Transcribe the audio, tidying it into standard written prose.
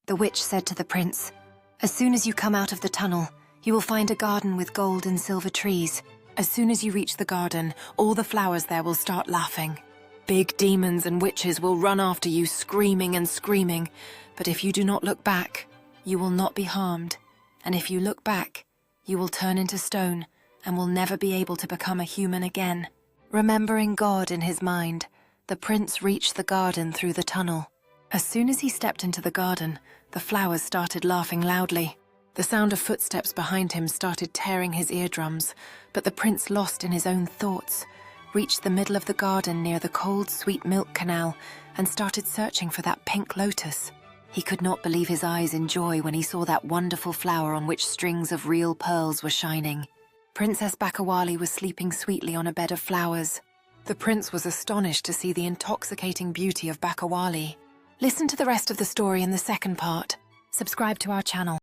The witch said to the prince, "As soon as you come out of the tunnel, you will find a garden with gold and silver trees. As soon as you reach the garden, all the flowers there will start laughing. Big demons and witches will run after you, screaming and screaming. But if you do not look back, you will not be harmed. And if you look back, you will turn into stone and will never be able to become a human again." Remembering God in his mind, the prince reached the garden through the tunnel. As soon as he stepped into the garden, the flowers started laughing loudly. The sound of footsteps behind him started tearing his eardrums, but the prince, lost in his own thoughts, reached the middle of the garden near the cold, sweet milk canal and started searching for that pink lotus. He could not believe his eyes in joy when he saw that wonderful flower on which strings of real pearls were shining. Princess Bakawali was sleeping sweetly on a bed of flowers. The prince was astonished to see the intoxicating beauty of Bakawali. Listen to the rest of the story in the second part. Subscribe to our channel.